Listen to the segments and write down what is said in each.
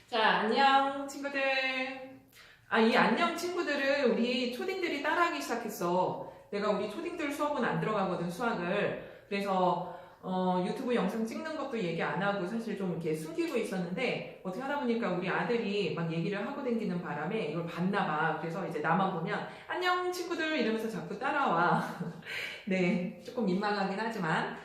자, 안녕 친구들. 이 안녕 친구들을 우리 초딩들이 따라하기 시작했어. 내가 우리 초딩들 수업은 안 들어가거든, 수학을. 그래서 유튜브 영상 찍는 것도 얘기 안 하고 사실 좀 이렇게 숨기고 있었는데 어떻게 하다 보니까 우리 아들이 막 얘기를 하고 다니는 바람에 이걸 봤나 봐. 그래서 이제 나만 보면 안녕 친구들 이러면서 자꾸 따라와. 네, 조금 민망하긴 하지만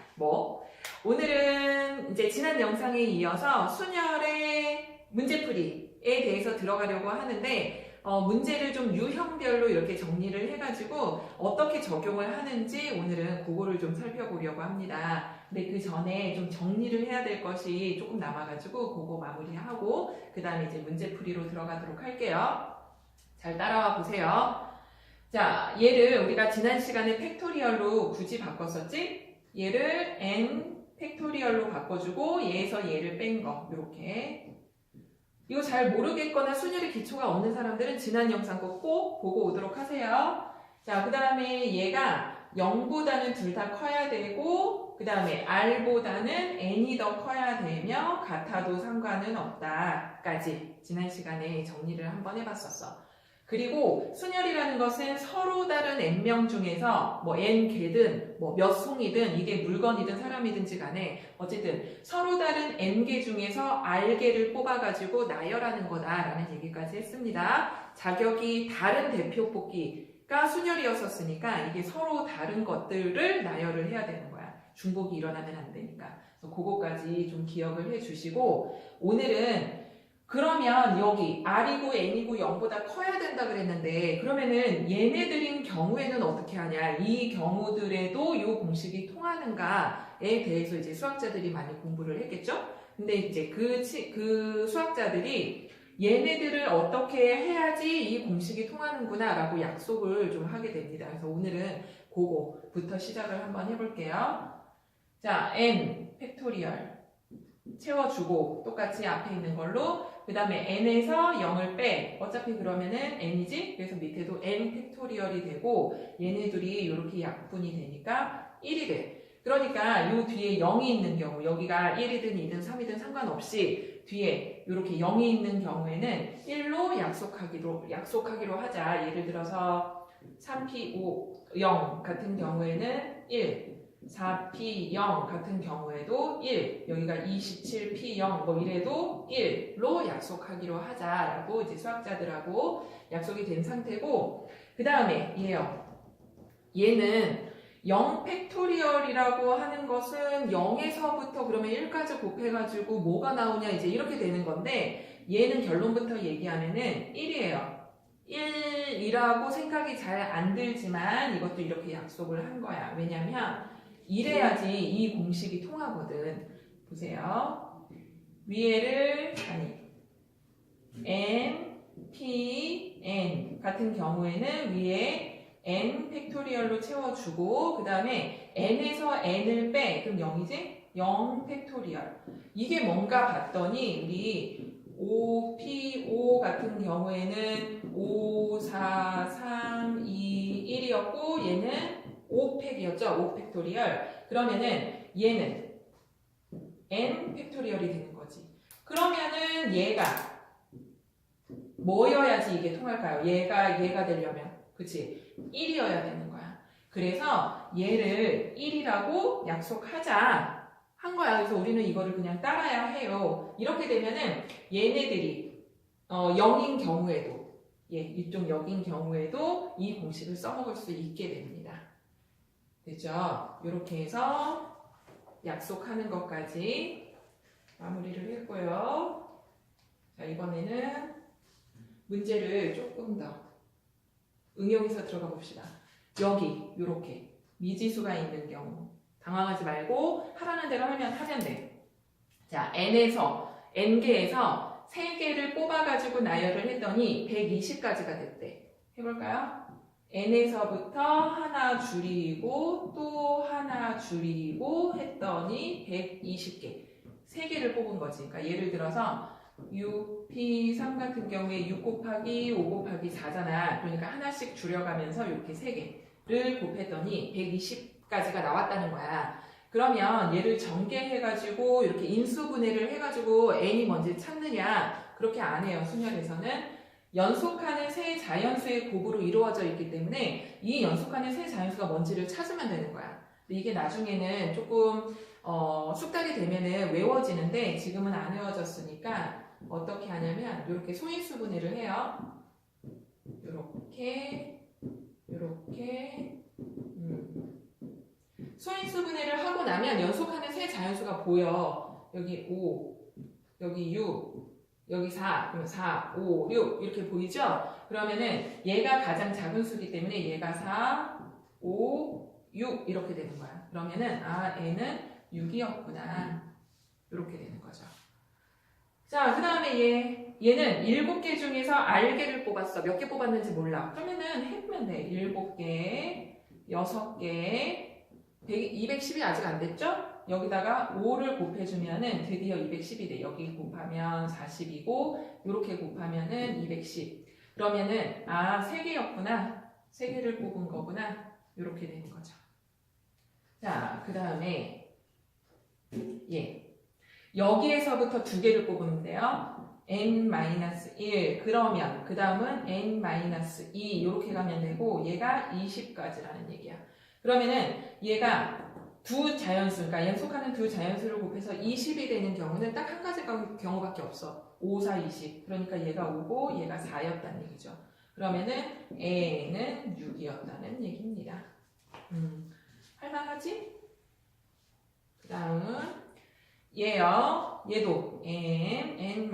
오늘은 이제 지난 영상에 이어서 순열의 문제풀이에 대해서 들어가려고 하는데 문제를 좀 유형별로 이렇게 정리를 해가지고 어떻게 적용을 하는지 오늘은 그거를 좀 살펴보려고 합니다. 근데 그 전에 좀 정리를 해야 될 것이 조금 남아가지고 그거 마무리하고 그 다음에 이제 문제풀이로 들어가도록 할게요. 잘 따라와 보세요. 자, 얘를 우리가 지난 시간에 팩토리얼로 굳이 바꿨었지? 얘를 n 팩토리얼로 바꿔주고 얘에서 얘를 뺀 거 이렇게. 이거 잘 모르겠거나 순열의 기초가 없는 사람들은 지난 영상 거 꼭 보고 오도록 하세요. 자, 그 다음에 얘가 0보다는 둘 다 커야 되고 그 다음에 r보다는 n이 더 커야 되며 같아도 상관은 없다 까지 지난 시간에 정리를 한번 해봤었어. 그리고 순열이라는 것은 서로 다른 n명 중에서 n개든 몇 송이든 이게 물건이든 사람이든지 간에 어쨌든 서로 다른 n개 중에서 r개를 뽑아가지고 나열하는 거다라는 얘기까지 했습니다. 자격이 다른 대표 뽑기가 순열이었었으니까 이게 서로 다른 것들을 나열을 해야 되는 거야. 중복이 일어나면 안 되니까. 그래서 그거까지 좀 기억을 해주시고 오늘은 그러면 여기 R이고 N이고 0보다 커야 된다 그랬는데 그러면은 얘네들인 경우에는 어떻게 하냐 이 경우들에도 이 공식이 통하는가에 대해서 이제 수학자들이 많이 공부를 했겠죠. 근데 이제 그 수학자들이 얘네들을 어떻게 해야지 이 공식이 통하는구나 라고 약속을 좀 하게 됩니다. 그래서 오늘은 그거부터 시작을 한번 해볼게요. 자, n 팩토리얼 채워주고 똑같이 앞에 있는 걸로 그 다음에 n에서 0을 빼 어차피 그러면은 n이지 그래서 밑에도 n 팩토리얼이 되고 얘네들이 이렇게 약분이 되니까 1이 돼. 그러니까 요 뒤에 0이 있는 경우 여기가 1이든 2든 3이든 상관없이 뒤에 이렇게 0이 있는 경우에는 1로 약속하기로 하자. 예를 들어서 3p5 0 같은 경우에는 1 4p0 같은 경우에도 1, 여기가 27p0 이래도 1로 약속하기로 하자라고 이제 수학자들하고 약속이 된 상태고 그 다음에 얘는 0 팩토리얼이라고 하는 것은 0에서부터 그러면 1까지 곱해가지고 뭐가 나오냐 이제 이렇게 되는 건데 얘는 결론부터 얘기하면은 1이에요. 1이라고 생각이 잘 안 들지만 이것도 이렇게 약속을 한 거야. 왜냐면 이래야지 이 공식이 통하거든. 보세요. 위에를 n, p, n 같은 경우에는 위에 n 팩토리얼로 채워주고 그 다음에 n에서 n을 빼. 그럼 0이지? 0 팩토리얼. 이게 뭔가 봤더니 우리 5p5 같은 경우에는 5, 4, 3, 2, 1이었고 얘는 5팩이었죠. 5팩토리얼. 그러면은 얘는 n 팩토리얼이 되는 거지. 그러면은 얘가 뭐여야지 이게 통할까요? 얘가 되려면 그치? 1이어야 되는 거야. 그래서 얘를 1이라고 약속하자 한 거야. 그래서 우리는 이거를 그냥 따라야 해요. 이렇게 되면은 얘네들이 0인 경우에도 이쪽 0인 경우에도 이 공식을 써먹을 수 있게 됩니다. 되죠? 이렇게 해서 약속하는 것까지 마무리를 했고요. 자, 이번에는 문제를 조금 더 응용해서 들어가 봅시다. 여기 이렇게 미지수가 있는 경우 당황하지 말고 하라는 대로 하면 돼. 자, n개에서 3개를 뽑아가지고 나열을 했더니 120까지가 됐대. 해볼까요? n에서부터 하나 줄이고 또 하나 줄이고 했더니 120개 3개를 뽑은 거지. 그러니까 예를 들어서 6p3 같은 경우에 6 곱하기 5 곱하기 4잖아. 그러니까 하나씩 줄여가면서 이렇게 3개를 곱했더니 120까지가 나왔다는 거야. 그러면 얘를 전개해가지고 이렇게 인수분해를 해가지고 n이 뭔지 찾느냐? 그렇게 안 해요. 순열에서는. 연속하는 세 자연수의 곱으로 이루어져 있기 때문에 이 연속하는 세 자연수가 뭔지를 찾으면 되는 거야. 근데 이게 나중에는 조금 숙달이 되면은 외워지는데 지금은 안 외워졌으니까 어떻게 하냐면 이렇게 소인수분해를 해요. 이렇게 소인수분해를 하고 나면 연속하는 세 자연수가 보여. 여기 5, 여기 6, 여기 4, 그러면 4, 5, 6 이렇게 보이죠? 그러면은 얘가 가장 작은 수기 때문에 얘가 4, 5, 6 이렇게 되는 거야. 그러면은 n은 6이었구나. 이렇게 되는 거죠. 자, 그 다음에 얘는 7개 중에서 R개를 뽑았어. 몇 개 뽑았는지 몰라. 그러면은 해보면 돼. 7개, 6개, 210이 아직 안 됐죠? 여기다가 5를 곱해주면은 드디어 210이 돼. 여기 곱하면 40이고, 이렇게 곱하면은 210. 그러면은, 3개였구나. 3개를 뽑은 거구나. 이렇게 되는 거죠. 자, 그 다음에, 여기에서부터 2개를 뽑으면 돼요. n-1. 그러면, 그 다음은 n-2. 이렇게 가면 되고, 얘가 20까지라는 얘기야. 그러면은, 얘가 두 자연수, 그러니까 연속하는 두 자연수를 곱해서 20이 되는 경우는 딱 한 가지 경우밖에 없어. 5, 4, 20. 그러니까 얘가 5고 얘가 4였다는 얘기죠. 그러면은 n은 6이었다는 얘기입니다. 할만하지? 그 다음은 얘도 n-1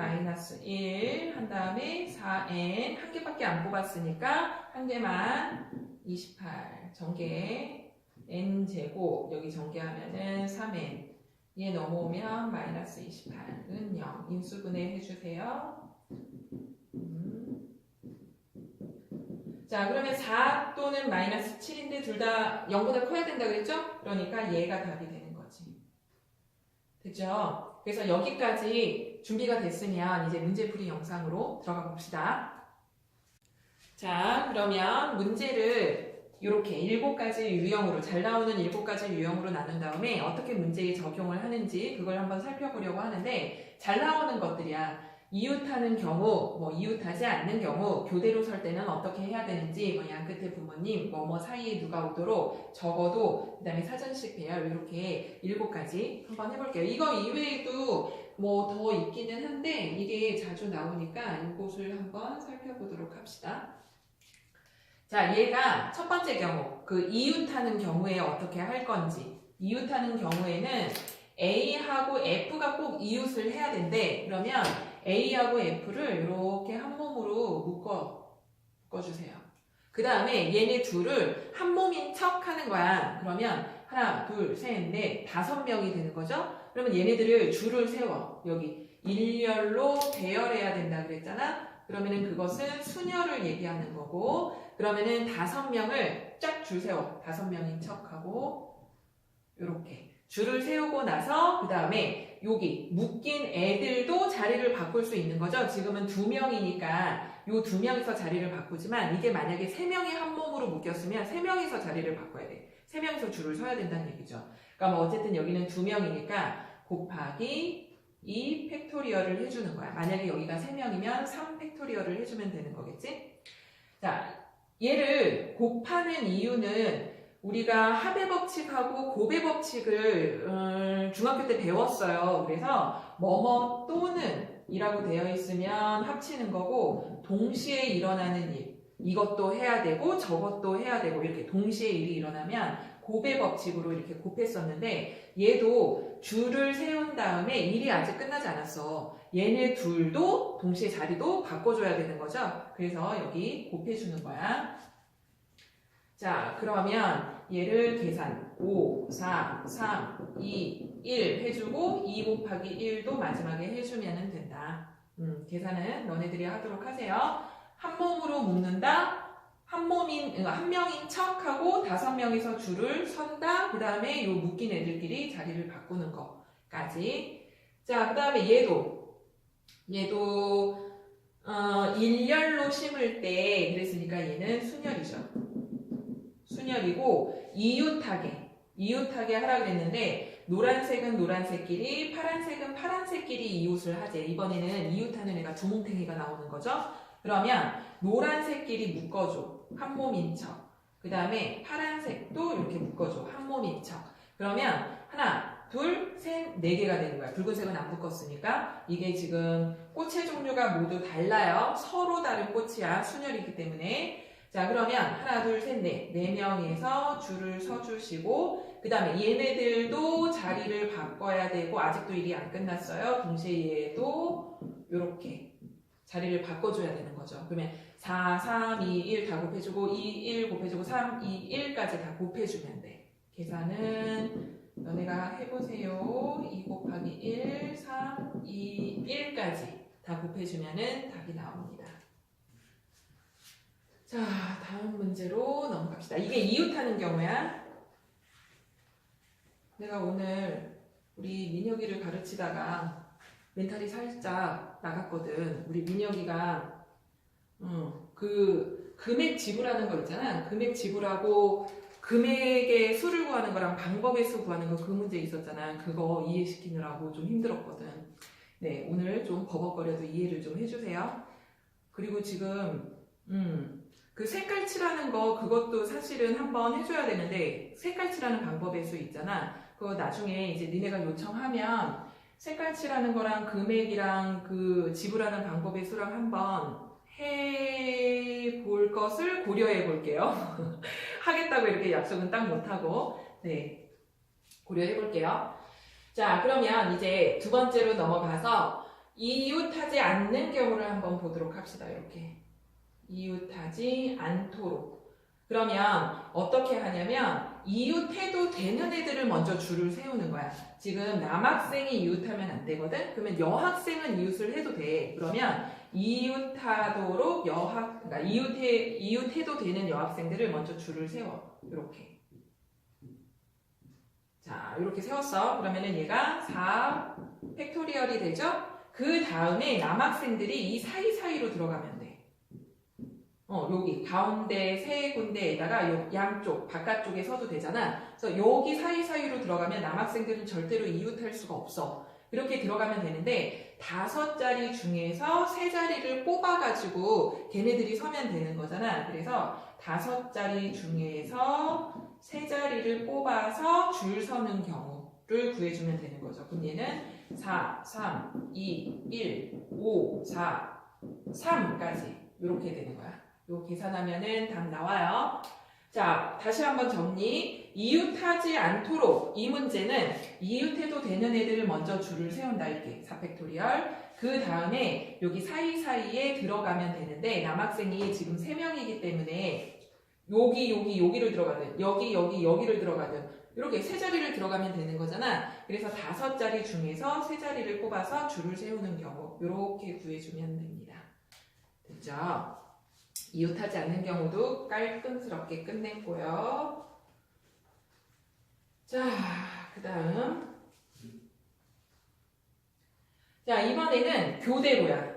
한 다음에 4n 한 개밖에 안 뽑았으니까 한 개만 28 전개 n제곱 여기 전개하면은 3n 얘 넘어오면 마이너스 28은 0 인수분해 해주세요. 자 그러면 4 또는 마이너스 7인데 둘 다 0보다 커야 된다 그랬죠? 그러니까 얘가 답이 되는 거지. 됐죠? 그래서 여기까지 준비가 됐으면 이제 문제풀이 영상으로 들어가 봅시다. 자 그러면 문제를 이렇게 7가지 유형으로 잘 나오는 7가지 유형으로 나눈 다음에 어떻게 문제에 적용을 하는지 그걸 한번 살펴보려고 하는데 잘 나오는 것들이야. 이웃하는 경우, 이웃하지 않는 경우 교대로 설 때는 어떻게 해야 되는지 양 끝에 부모님, 사이에 누가 오도록 적어도 그 다음에 사전식 배열 이렇게 7가지 한번 해볼게요. 이거 이외에도 더 있기는 한데 이게 자주 나오니까 이것을 한번 살펴보도록 합시다. 자, 얘가 첫 번째 경우, 그 이웃하는 경우에 어떻게 할 건지. 이웃하는 경우에는 A하고 F가 꼭 이웃을 해야 된대. 그러면 A하고 F를 이렇게 한 몸으로 묶어주세요. 그 다음에 얘네 둘을 한 몸인 척 하는 거야. 그러면 하나, 둘, 셋, 넷, 5명이 되는 거죠? 그러면 얘네들을 줄을 세워. 여기 일렬로 대열해야 된다 그랬잖아? 그러면은 그것은 순열을 얘기하는 거고, 그러면은 5명을 쫙 줄 세워. 5명인 척하고, 요렇게. 줄을 세우고 나서, 그 다음에 여기 묶인 애들도 자리를 바꿀 수 있는 거죠. 지금은 2명이니까 요 2명이서 자리를 바꾸지만, 이게 만약에 3명이 한 몸으로 묶였으면 3명이서 자리를 바꿔야 돼. 3명이서 줄을 서야 된다는 얘기죠. 그러니까 어쨌든 여기는 2명이니까 곱하기 2 팩토리얼을 해주는 거야. 만약에 여기가 3명이면 3 팩토리얼을 해주면 되는 거겠지? 자, 얘를 곱하는 이유는 우리가 합의 법칙하고 곱의 법칙을 중학교 때 배웠어요. 그래서 뭐뭐 또는 이라고 되어 있으면 합치는 거고 동시에 일어나는 일 이것도 해야 되고 저것도 해야 되고 이렇게 동시에 일이 일어나면 곱의 법칙으로 이렇게 곱했었는데 얘도 줄을 세운 다음에 일이 아직 끝나지 않았어. 얘네 둘도 동시에 자리도 바꿔줘야 되는 거죠. 그래서 여기 곱해주는 거야. 자 그러면 얘를 계산 5, 4, 3, 2, 1 해주고 2 곱하기 1도 마지막에 해주면 된다. 계산은 너네들이 하도록 하세요. 한 몸으로 묶는다. 한 명인 척하고 5명이서 줄을 선다. 그 다음에 요 묶인 애들끼리 자리를 바꾸는 거까지. 자, 그 다음에 얘도 일렬로 심을 때 그랬으니까 얘는 순열이죠. 순열이고 이웃하게 하라 그랬는데 노란색은 노란색끼리, 파란색은 파란색끼리 이웃을 하재. 이번에는 이웃하는 애가 두 뭉탱이가 나오는 거죠. 그러면 노란색끼리 묶어줘. 한 몸인 척. 그 다음에 파란색도 이렇게 묶어줘. 한 몸인 척. 그러면 하나, 둘, 셋, 네 개가 되는 거야. 붉은색은 안 묶었으니까. 이게 지금 꽃의 종류가 모두 달라요. 서로 다른 꽃이야. 순열이기 때문에. 자, 그러면 하나, 둘, 셋, 넷. 네 명에서 줄을 서주시고, 그 다음에 얘네들도 자리를 바꿔야 되고, 아직도 일이 안 끝났어요. 동시에 얘도 이렇게 자리를 바꿔줘야 되는 거죠. 그러면 4, 3, 2, 1 다 곱해주고, 2, 1 곱해주고, 3, 2, 1까지 다 곱해주면 돼. 계산은 너네가 해보세요. 2 곱하기 1, 3, 2, 1까지 다 곱해주면은 답이 나옵니다. 자, 다음 문제로 넘어갑시다. 이게 이웃하는 경우야. 내가 오늘 우리 민혁이를 가르치다가 멘탈이 살짝 나갔거든. 우리 민혁이가 그 금액 지불하는 거 있잖아. 금액 지불하고 금액의 수를 구하는 거랑 방법의 수 구하는 거 그 문제 있었잖아. 그거 이해시키느라고 좀 힘들었거든. 네, 오늘 좀 버벅거려도 이해를 좀 해주세요. 그리고 지금 그 색깔 칠하는 거 그것도 사실은 한번 해줘야 되는데 색깔 칠하는 방법의 수 있잖아. 그거 나중에 이제 니네가 요청하면 색깔 칠하는 거랑 금액이랑 그 지불하는 방법의 수랑 한번 해볼 것을 고려해 볼게요. 하겠다고 이렇게 약속은 딱 못하고, 네, 고려해 볼게요. 자, 그러면 이제 두 번째로 넘어가서 이웃하지 않는 경우를 한번 보도록 합시다. 이렇게. 이웃하지 않도록. 그러면 어떻게 하냐면 이웃해도 되는 애들을 먼저 줄을 세우는 거야. 지금 남학생이 이웃하면 안 되거든? 그러면 여학생은 이웃을 해도 돼. 그러면 이웃하도록 그러니까 이웃해도 되는 여학생들을 먼저 줄을 세워. 이렇게. 자, 이렇게 세웠어. 그러면은 얘가 4 팩토리얼이 되죠? 그 다음에 남학생들이 이 사이사이로 들어가면 돼. 여기 가운데 세 군데에다가 양쪽 바깥쪽에 서도 되잖아. 그래서 여기 사이사이로 들어가면 남학생들은 절대로 이웃할 수가 없어. 이렇게 들어가면 되는데 5자리 중에서 3자리를 뽑아가지고 걔네들이 서면 되는 거잖아. 그래서 5자리 중에서 3자리를 뽑아서 줄 서는 경우를 구해주면 되는 거죠. 그럼 얘는 4, 3, 2, 1, 5, 4, 3까지 이렇게 되는 거야. 요 계산하면은 답 나와요. 자, 다시 한번 정리. 이웃하지 않도록 이 문제는 이웃해도 되는 애들을 먼저 줄을 세운다. 이렇게 4팩토리얼. 그 다음에 여기 사이사이에 들어가면 되는데 남학생이 지금 3명이기 때문에 여기를 들어가든 여기를 들어가든 이렇게 3자리를 들어가면 되는 거잖아. 그래서 5자리 중에서 3자리를 뽑아서 줄을 세우는 경우 이렇게 구해주면 됩니다. 됐죠? 이웃하지 않는 경우도 깔끔스럽게 끝냈고요. 자, 그 다음. 자, 이번에는 교대로야.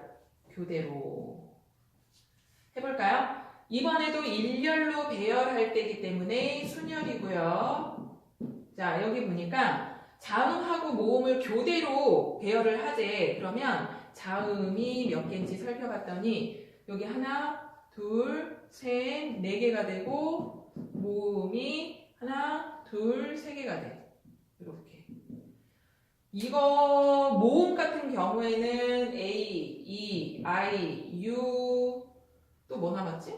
교대로. 해볼까요? 이번에도 일렬로 배열할 때이기 때문에 순열이고요. 자, 여기 보니까 자음하고 모음을 교대로 배열을 하재. 그러면 자음이 몇 개인지 살펴봤더니 여기 하나, 둘, 셋, 4개가 되고 모음이 하나, 둘, 3개가 돼. 이렇게. 이거 모음 같은 경우에는 A, E, I, U 또 뭐 남았지?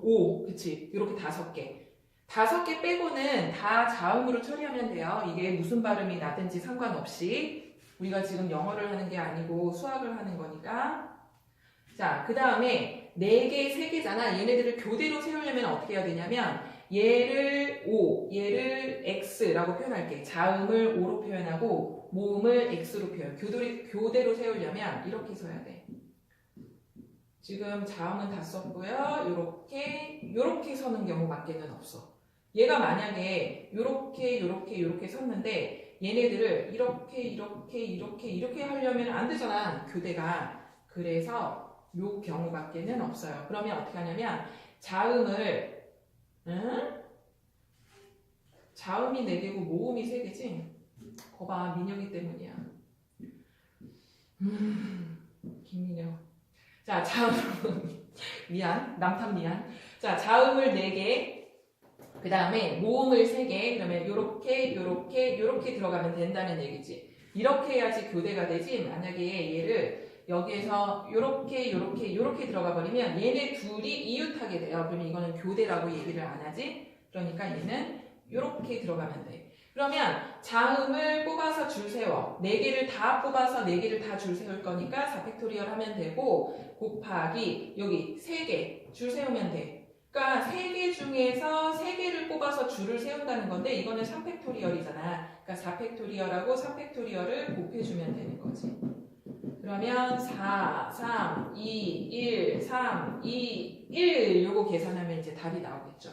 O, 그치. 이렇게 5개. 5개 빼고는 다 자음으로 처리하면 돼요. 이게 무슨 발음이 나든지 상관없이. 우리가 지금 영어를 하는 게 아니고 수학을 하는 거니까. 자, 그 다음에 4개, 3개잖아. 얘네들을 교대로 세우려면 어떻게 해야 되냐면 얘를 O, 얘를 X라고 표현할게. 자음을 O로 표현하고 모음을 X로 표현. 교대로 세우려면 이렇게 써야 돼. 지금 자음은 다 썼고요. 요렇게 서는 경우밖에는 없어. 얘가 만약에 요렇게 섰는데 얘네들을 이렇게 하려면 안 되잖아. 교대가. 그래서 요 경우밖에는 없어요. 그러면 어떻게 하냐면 자음을 자음이 4개고 모음이 3개지? 거봐, 민영이 때문이야. 김민영. 자, 자음은 미안, 남탐 미안. 자, 자음을 4개, 그 다음에 모음을 3개, 그러면 요렇게 들어가면 된다는 얘기지. 이렇게 해야지 교대가 되지. 만약에 얘를 여기에서 요렇게 들어가 버리면 얘네 둘이 이웃하게 돼요. 그러면 이거는 교대라고 얘기를 안 하지. 그러니까 얘는 요렇게 들어가면 돼. 그러면 자음을 뽑아서 줄 세워. 4개를 다 뽑아서 4개를 다 줄 세울 거니까 4팩토리얼 하면 되고, 곱하기 여기 3개 줄 세우면 돼. 그러니까 3개 중에서 3개를 뽑아서 줄을 세운다는 건데 이거는 3팩토리얼이잖아. 그러니까 4팩토리얼하고 3팩토리얼을 곱해주면 되는 거지. 그러면 4, 3, 2, 1, 3, 2, 1 요거 계산하면 이제 답이 나오겠죠.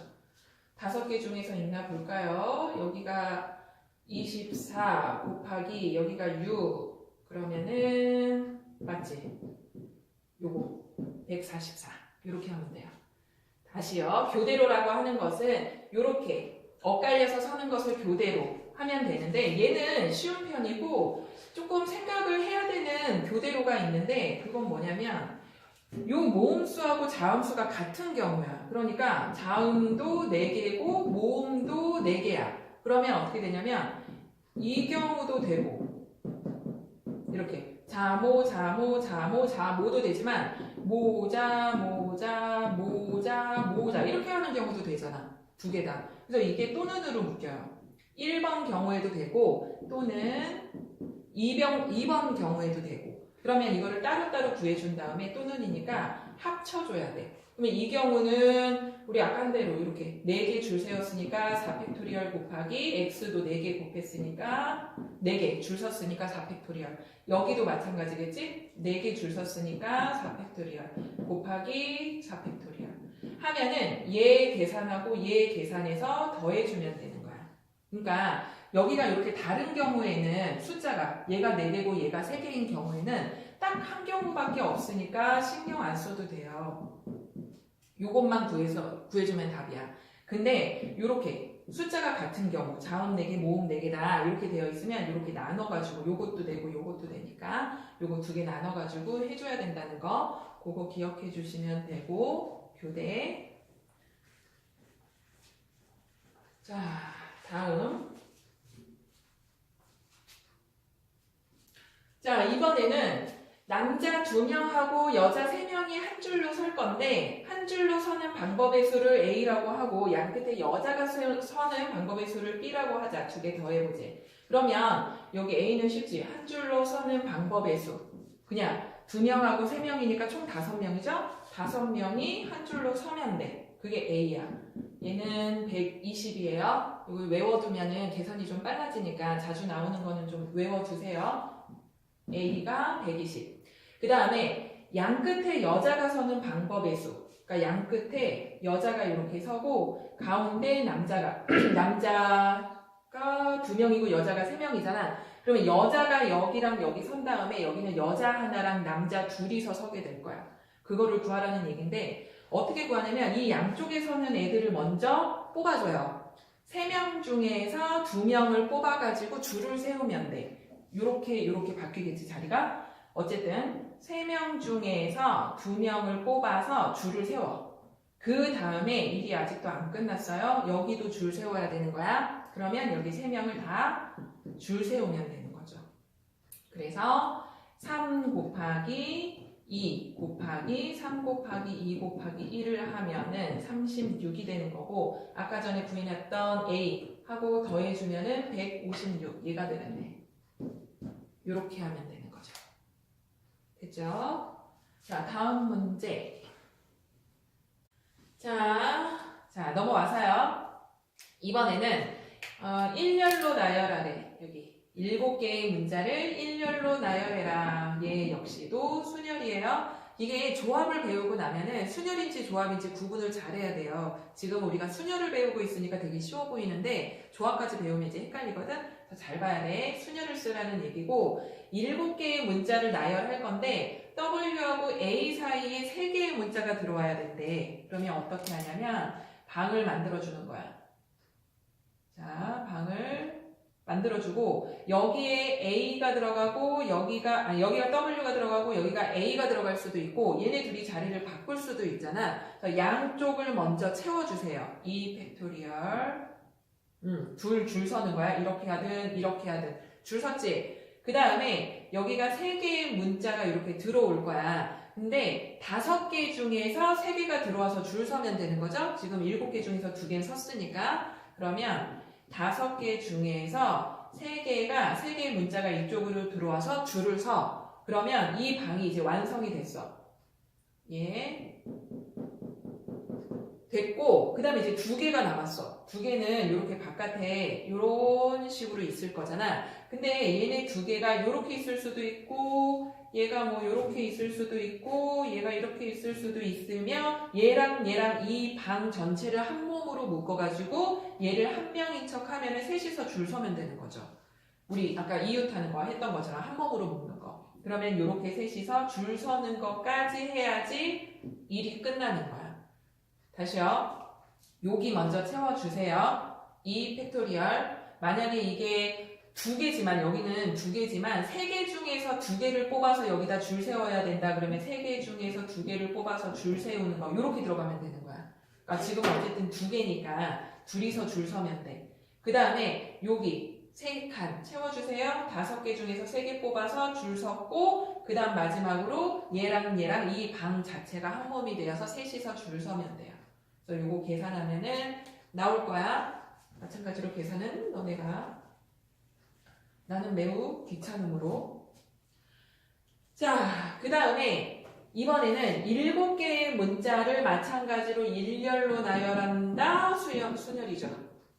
5개 중에서 있나 볼까요? 여기가 24 곱하기 여기가 6 그러면은 맞지? 요거 144 이렇게 하면 돼요. 다시요. 교대로라고 하는 것은 이렇게 엇갈려서 서는 것을 교대로 하면 되는데 얘는 쉬운 편이고 조금 생각을 해야 되는 교대로가 있는데 그건 뭐냐면 요 모음수하고 자음수가 같은 경우야. 그러니까 자음도 4개고 모음도 4개야. 그러면 어떻게 되냐면 이 경우도 되고 이렇게 자모도 되지만 모자 이렇게 하는 경우도 되잖아. 2개 다. 그래서 이게 또는으로 묶여요. 1번 경우에도 되고 또는 2번 경우에도 되고 그러면 이거를 따로따로 구해준 다음에 또는이니까 합쳐줘야 돼. 그러면 이 경우는 우리 아까 한 대로 이렇게 4개 줄 세웠으니까 4팩토리얼 곱하기 x도 4개 곱했으니까 4개 줄 섰으니까 4팩토리얼 여기도 마찬가지겠지? 4개 줄 섰으니까 4팩토리얼 곱하기 4팩토리얼 하면은 얘 계산하고 얘 계산해서 더해주면 되는 거야. 그러니까 여기가 이렇게 다른 경우에는 숫자가 얘가 4개고 얘가 3개인 경우에는 딱 한 경우밖에 없으니까 신경 안 써도 돼요. 요것만 구해주면 답이야. 근데 이렇게 숫자가 같은 경우 자음 4개, 모음 4개다 이렇게 되어 있으면 이렇게 나눠가지고 요것도 되고 요것도 되니까 요거 2개 나눠가지고 해줘야 된다는 거 그거 기억해 주시면 되고 교대. 자, 다음. 자, 이번에는 남자 2명하고 여자 3명이 한 줄로 설 건데 한 줄로 서는 방법의 수를 A라고 하고 양 끝에 여자가 서는 방법의 수를 B라고 하자. 2개 더해보지. 그러면 여기 A는 쉽지. 한 줄로 서는 방법의 수. 그냥 2명하고 3명이니까 총 5명이죠? 5명이 한 줄로 서면 돼. 그게 A야. 얘는 120이에요. 이거 외워두면은 계산이 좀 빨라지니까 자주 나오는 거는 좀 외워두세요. A가 120. 그 다음에 양 끝에 여자가 서는 방법의 수. 그러니까 양 끝에 여자가 이렇게 서고 가운데 남자가 2명이고 여자가 3명이잖아. 그러면 여자가 여기랑 여기 선 다음에 여기는 여자 하나랑 남자 둘이서 서게 될 거야. 그거를 구하라는 얘기인데 어떻게 구하냐면 이 양쪽에 서는 애들을 먼저 뽑아줘요. 3명 중에서 2명을 뽑아가지고 줄을 세우면 돼. 요렇게 바뀌겠지 자리가. 어쨌든 3명 중에서 2명을 뽑아서 줄을 세워. 그 다음에 일이 아직도 안 끝났어요. 여기도 줄 세워야 되는 거야. 그러면 여기 3명을 다 줄 세우면 되는 거죠. 그래서 3 곱하기 2 곱하기 3 곱하기 2 곱하기 1을 하면은 36이 되는 거고 아까 전에 구해놨던 A 하고 더해주면은 156 얘가 되겠네. 이렇게 하면 되는 거죠. 됐죠? 자, 다음 문제. 자, 넘어와서요. 이번에는 일렬로 나열하래. 여기 7개의 문자를 일렬로 나열해라. 얘 역시도 순열이에요. 이게 조합을 배우고 나면은 순열인지 조합인지 구분을 잘해야 돼요. 지금 우리가 순열을 배우고 있으니까 되게 쉬워 보이는데 조합까지 배우면 이제 헷갈리거든. 잘 봐야 돼. 순열을 쓰라는 얘기고 7개의 문자를 나열할 건데 W하고 A 사이에 3개의 문자가 들어와야 된대. 그러면 어떻게 하냐면 방을 만들어주는 거야. 자, 방을 만들어주고 여기에 A가 들어가고 여기가 W가 들어가고 여기가 A가 들어갈 수도 있고 얘네 둘이 자리를 바꿀 수도 있잖아. 그래서 양쪽을 먼저 채워주세요. 2 팩토리얼 둘 줄 서는 거야. 이렇게 하든 이렇게 하든 줄 섰지. 그 다음에 여기가 3개의 문자가 이렇게 들어올 거야. 근데 5개 중에서 3개가 들어와서 줄 서면 되는 거죠. 지금 7개 중에서 2개는 섰으니까. 그러면 5개 중에서 3개의 문자가 이쪽으로 들어와서 줄을 서. 그러면 이 방이 이제 완성이 됐어. 예. 됐고, 그 다음에 이제 2개가 남았어. 2개는 이렇게 바깥에 이런 식으로 있을 거잖아. 근데 얘네 2개가 이렇게 있을 수도 있고, 얘가 뭐 이렇게 있을 수도 있고, 얘가 이렇게 있을 수도 있으며, 얘랑 이 방 전체를 한 몸으로 묶어가지고, 얘를 한 명인 척 하면은 셋이서 줄 서면 되는 거죠. 우리 아까 이웃하는 거 했던 것처럼 한 몸으로 묶는 거. 그러면 이렇게 셋이서 줄 서는 것까지 해야지 일이 끝나는 거야. 다시요. 여기 먼저 채워주세요. 2 팩토리얼. 만약에 이게 2개지만 여기는 2개지만 3개 중에서 2개를 뽑아서 여기다 줄 세워야 된다. 그러면 3개 중에서 2개를 뽑아서 줄 세우는 거 이렇게 들어가면 되는 거야. 그러니까 지금 어쨌든 2개니까 둘이서 줄 서면 돼. 그 다음에 여기 3칸 채워주세요. 5개 중에서 3개 뽑아서 줄 섰고 그 다음 마지막으로 얘랑 이 방 자체가 한 몸이 되어서 셋이서 줄 서면 돼요. 그래서 요거 계산하면은 나올 거야. 마찬가지로 계산은 너네가. 나는 매우 귀찮음으로. 자, 그 다음에 이번에는 7개의 문자를 마찬가지로 일렬로 나열한다. 순열이죠.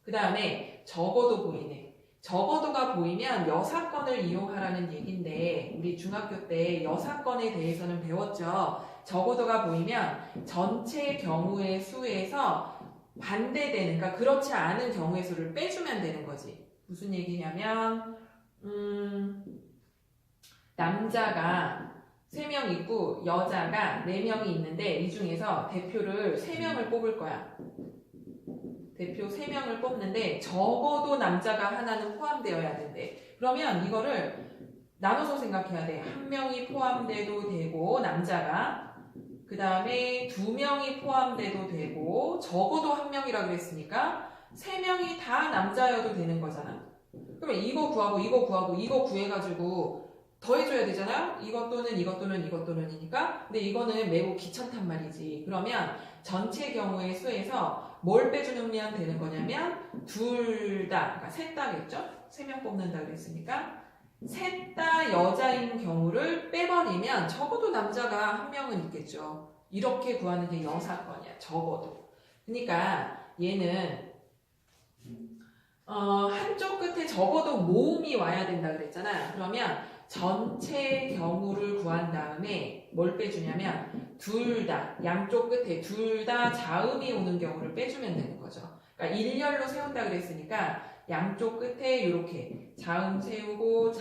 그 다음에 적어도 보이네. 적어도가 보이면 여사건을 이용하라는 얘기인데 우리 중학교 때 여사건에 대해서는 배웠죠. 적어도가 보이면 전체 경우의 수에서 반대되는, 그러니까 그렇지 않은 경우의 수를 빼주면 되는 거지. 무슨 얘기냐면 남자가 3명 있고 여자가 4명이 있는데 이 중에서 대표를 3명을 뽑을 거야. 대표 3명을 뽑는데 적어도 남자가 하나는 포함되어야 된대. 그러면 이거를 나눠서 생각해야 돼. 1명이 포함돼도 되고 남자가, 그 다음에 2명이 포함돼도 되고 적어도 1명이라 그랬으니까 3명이 다 남자여도 되는 거잖아. 그러면 이거 구하고 이거 구해가지고 더해줘야 되잖아요. 이것 또는 이니까. 근데 이거는 매우 귀찮단 말이지. 그러면 전체 경우의 수에서 뭘 빼주면 되는 거냐면 둘 다, 그러니까 셋 다겠죠? 3명 뽑는다 그랬으니까 셋 다 여자인 경우를 빼버리면 적어도 남자가 1명은 있겠죠. 이렇게 구하는 게 여사건이야. 적어도. 그러니까 얘는 한쪽 끝에 적어도 모음이 와야 된다 그랬잖아. 그러면 전체 경우를 구한 다음에 뭘 빼주냐면 둘 다, 양쪽 끝에 둘 다 자음이 오는 경우를 빼주면 되는 거죠. 그러니까 일렬로 세운다 그랬으니까 양쪽 끝에 이렇게 자음 세우고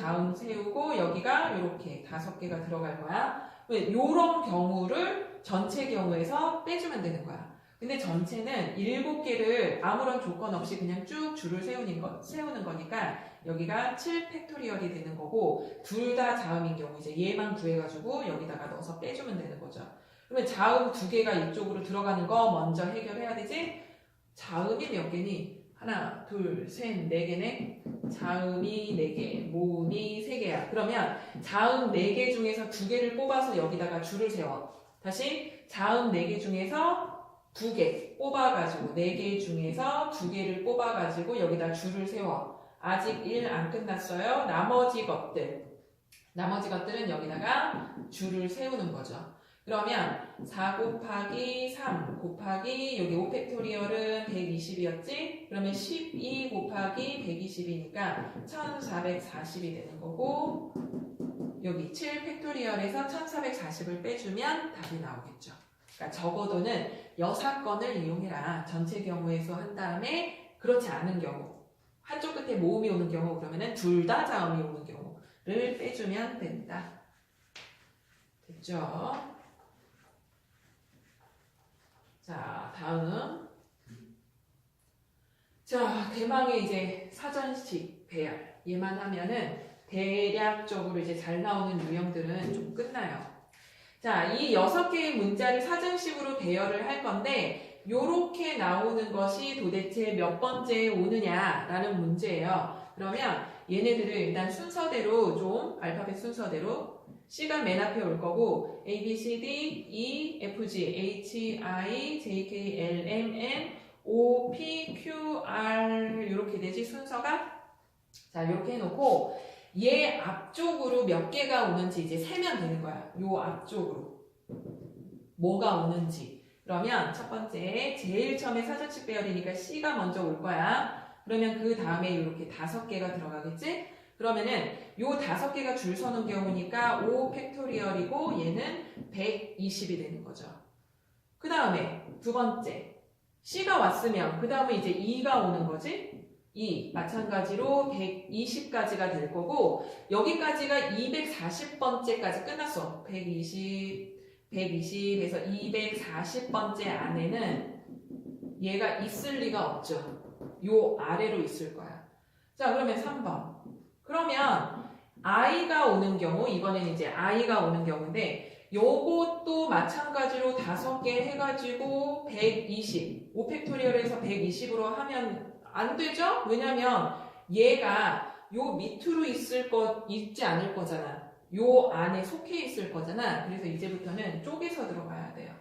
여기가 이렇게 5개가 들어갈 거야. 이런 경우를 전체 경우에서 빼주면 되는 거야. 근데 전체는 7개를 아무런 조건 없이 그냥 쭉 줄을 세우는 거니까 여기가 7 팩토리얼이 되는 거고 둘 다 자음인 경우 이제 얘만 구해가지고 여기다가 넣어서 빼주면 되는 거죠. 그러면 자음 2개가 이쪽으로 들어가는 거 먼저 해결해야 되지? 자음이 몇 개니? 하나, 둘, 셋, 4개네? 자음이 4개, 모음이 3개야. 그러면 자음 4개 중에서 2개를 뽑아서 여기다가 줄을 세워. 다시 자음 4개 중에서 2개 뽑아가지고 4개 중에서 2개를 뽑아가지고 여기다 줄을 세워. 아직 1 안 끝났어요. 나머지 것들은 여기다가 줄을 세우는 거죠. 그러면 4 곱하기 3 곱하기 여기 5 팩토리얼은 120이었지? 그러면 12 곱하기 120이니까 1440이 되는 거고 여기 7 팩토리얼에서 1440을 빼주면 답이 나오겠죠. 그러니까 적어도는 여사건을 이용해라. 전체 경우의 수 한 다음에 그렇지 않은 경우 한쪽 끝에 모음이 오는 경우 그러면은 둘 다 자음이 오는 경우를 빼주면 된다. 됐죠? 자, 다음 자, 대망의 이제 사전식 배열. 얘만 하면은 대략적으로 이제 잘 나오는 유형들은 좀 끝나요. 자, 이 6개의 문자를 사전식으로 배열을 할 건데 요렇게 나오는 것이 도대체 몇 번째에 오느냐라는 문제예요. 그러면 얘네들을 일단 순서대로 좀 알파벳 순서대로 C가 맨 앞에 올 거고 A, B, C, D, E, F, G, H, I, J, K, L, M, N, O, P, Q, R 이렇게 되지 순서가. 자, 이렇게 해놓고 얘 앞쪽으로 몇 개가 오는지 이제 세면 되는 거야. 요 앞쪽으로 뭐가 오는지. 그러면 첫 번째 제일 처음에 사전식 배열이니까 C가 먼저 올 거야. 그러면 그 다음에 이렇게 5개가 들어가겠지? 그러면은 요 5개가 줄 서는 경우니까 5 팩토리얼이고 얘는 120이 되는 거죠. 그 다음에 두 번째 C가 왔으면 그 다음에 이제 2가 오는 거지? 2 마찬가지로 120까지가 될 거고 여기까지가 240번째까지 끝났어. 120에서 240번째 안에는 얘가 있을 리가 없죠. 요 아래로 있을 거야. 자, 그러면 3번. 그러면 I가 오는 경우, 이번에는 이제 I가 오는 경우인데 요것도 마찬가지로 5개 해가지고 120, 5팩토리얼에서 120으로 하면 안 되죠? 왜냐면 얘가 요 밑으로 있지 않을 거잖아. 요 안에 속해 있을 거잖아. 그래서 이제부터는 쪼개서 들어가야 돼요.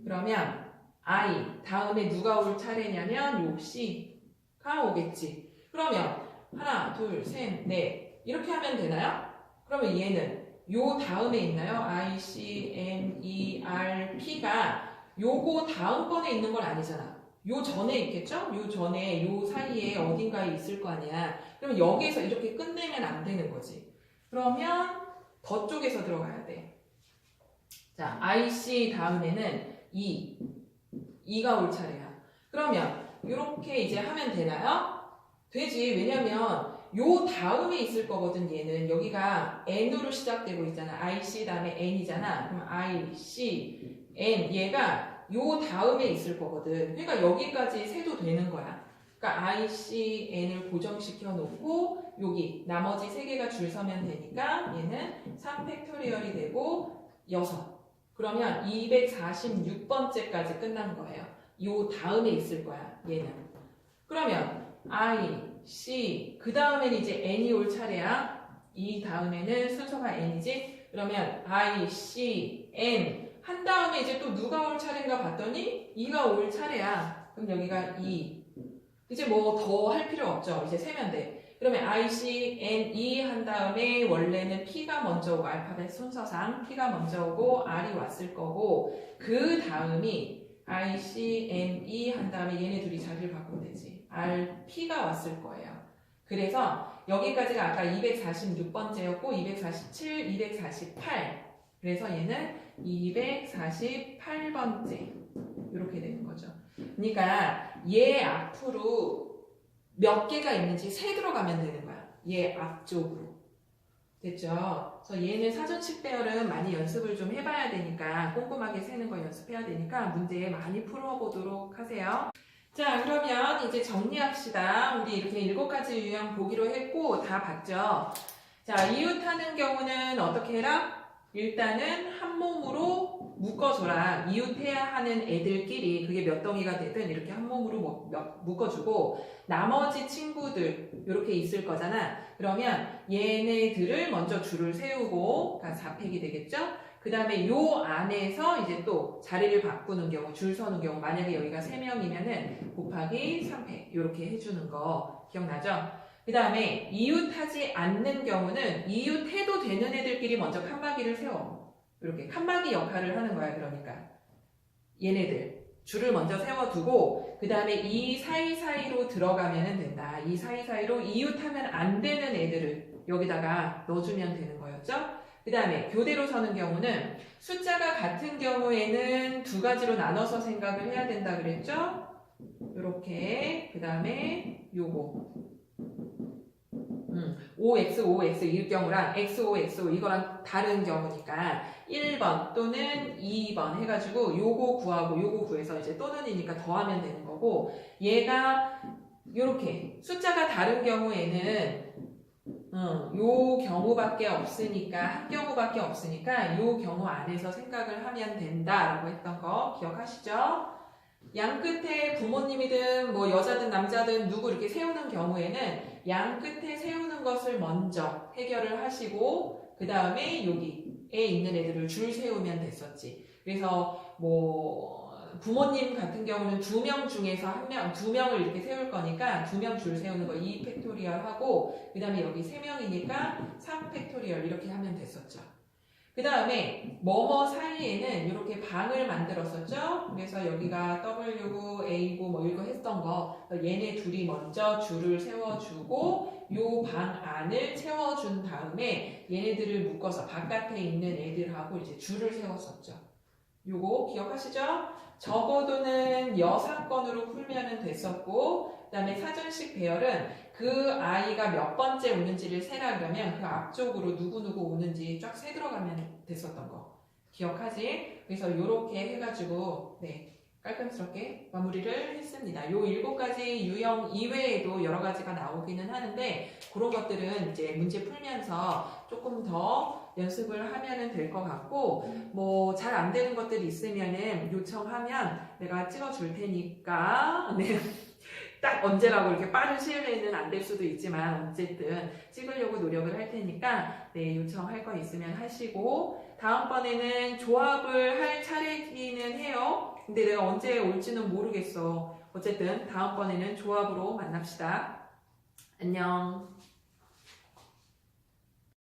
그러면 I 다음에 누가 올 차례냐면 요 C가 오겠지. 그러면 하나, 둘, 셋, 넷 이렇게 하면 되나요? 그러면 얘는 요 다음에 있나요? I, C, M, E, R, P가 요거 다음번에 있는 건 아니잖아. 요 전에 있겠죠? 요 전에 요 사이에 어딘가에 있을 거 아니야. 그러면 여기에서 이렇게 끝내면 안 되는 거지. 그러면 더 쪽에서 들어가야 돼. 자, IC 다음에는 E가 올 차례야. 그러면 이렇게 이제 하면 되나요? 되지. 왜냐면 요 다음에 있을 거거든. 얘는 여기가 N으로 시작되고 있잖아. IC 다음에 N이잖아. 그럼 IC, N 얘가 요 다음에 있을 거거든. 그러니까 여기까지 세도 되는 거야. 그러니까 ICN을 고정시켜 놓고 여기 나머지 3개가 줄 서면 되니까 얘는 3팩토리얼이 되고 6. 그러면 246번째까지 끝난 거예요. 요 다음에 있을 거야. 얘는. 그러면 I, C 그 다음에는 이제 N이 올 차례야. 이 다음에는 순서가 N이지. 그러면 I, C, N 한 다음에 이제 또 누가 올 차례인가 봤더니 2가 올 차례야. 그럼 여기가 2. 이제 뭐 더 할 필요 없죠. 이제 세면 돼. 그러면 I, C, N, E 한 다음에 원래는 P가 먼저 오고 알파벳 순서상 P가 먼저 오고 R이 왔을 거고 그 다음이 I, C, N, E 한 다음에 얘네 둘이 자리를 바꾸면 되지. R, P가 왔을 거예요. 그래서 여기까지가 아까 246번째였고 247, 248 그래서 얘는 248번째 이렇게 되는 거죠. 그러니까 얘 앞으로 몇 개가 있는지 세 들어가면 되는 거야. 얘 앞쪽으로. 됐죠? 그래서 얘는 사전식 배열은 많이 연습을 좀 해봐야 되니까 꼼꼼하게 세는 거 연습해야 되니까 문제 많이 풀어보도록 하세요. 자, 그러면 이제 정리합시다. 우리 이렇게 7가지 유형 보기로 했고 다 봤죠? 자, 이웃하는 경우는 어떻게 해라? 일단은 한 몸으로 묶어줘라. 이웃해야 하는 애들끼리 그게 몇 덩이가 되든 이렇게 한 몸으로 묶어주고 나머지 친구들 이렇게 있을 거잖아. 그러면 얘네들을 먼저 줄을 세우고 그러니까 4팩이 되겠죠? 그 다음에 요 안에서 이제 또 자리를 바꾸는 경우 줄 서는 경우 만약에 여기가 3명이면은 곱하기 3팩 이렇게 해주는 거 기억나죠? 그 다음에 이웃하지 않는 경우는 이웃해도 되는 애들끼리 먼저 칸막이를 세워. 이렇게 칸막이 역할을 하는 거야. 그러니까 얘네들 줄을 먼저 세워두고 그 다음에 이 사이사이로 들어가면 된다. 이 사이사이로 이웃하면 안 되는 애들을 여기다가 넣어주면 되는 거였죠. 그 다음에 교대로 서는 경우는 숫자가 같은 경우에는 2가지로 나눠서 생각을 해야 된다 그랬죠. 이렇게 그 다음에 요거 OX, OX일 경우랑 XO, XO 이거랑 다른 경우니까 1번 또는 2번 해가지고 요거 구하고 요거 구해서 이제 또는이니까 더하면 되는 거고 얘가 요렇게 숫자가 다른 경우에는 요 경우밖에 없으니까 한 경우밖에 없으니까 요 경우 안에서 생각을 하면 된다라고 했던 거 기억하시죠? 양 끝에 부모님이든 뭐 여자든 남자든 누구 이렇게 세우는 경우에는 양 끝에 세우는 것을 먼저 해결을 하시고 그 다음에 여기에 있는 애들을 줄 세우면 됐었지. 그래서 뭐 부모님 같은 경우는 2명 중에서 2명을 이렇게 세울 거니까 2명 줄 세우는 거 2팩토리얼 하고 그 다음에 여기 3명이니까 3팩토리얼 이렇게 하면 됐었죠. 그 다음에 뭐뭐 사이에는 이렇게 방을 만들었었죠. 그래서 여기가 W고 A고 뭐 이거 했던 거 얘네 둘이 먼저 줄을 세워주고 요 방 안을 채워준 다음에 얘네들을 묶어서 바깥에 있는 애들하고 이제 줄을 세웠었죠. 요거 기억하시죠? 적어도는 여사건으로 풀면 됐었고 그 다음에 사전식 배열은 그 아이가 몇 번째 오는지를 세라 그러면 그 앞쪽으로 누구누구 오는지 쫙 세 들어가면 됐었던 거 기억하지? 그래서 요렇게 해가지고 깔끔스럽게 마무리를 했습니다. 요 7가지 유형 이외에도 여러 가지가 나오기는 하는데 그런 것들은 이제 문제 풀면서 조금 더 연습을 하면은 될 것 같고 뭐 잘 안 되는 것들이 있으면은 요청하면 내가 찍어줄 테니까 딱 언제라고 이렇게 빠른 시일 내에는 안 될 수도 있지만 어쨌든 찍으려고 노력을 할 테니까 요청할 거 있으면 하시고 다음번에는 조합을 할 차례기는 해요. 근데 내가 언제 올지는 모르겠어. 어쨌든 다음번에는 조합으로 만납시다. 안녕.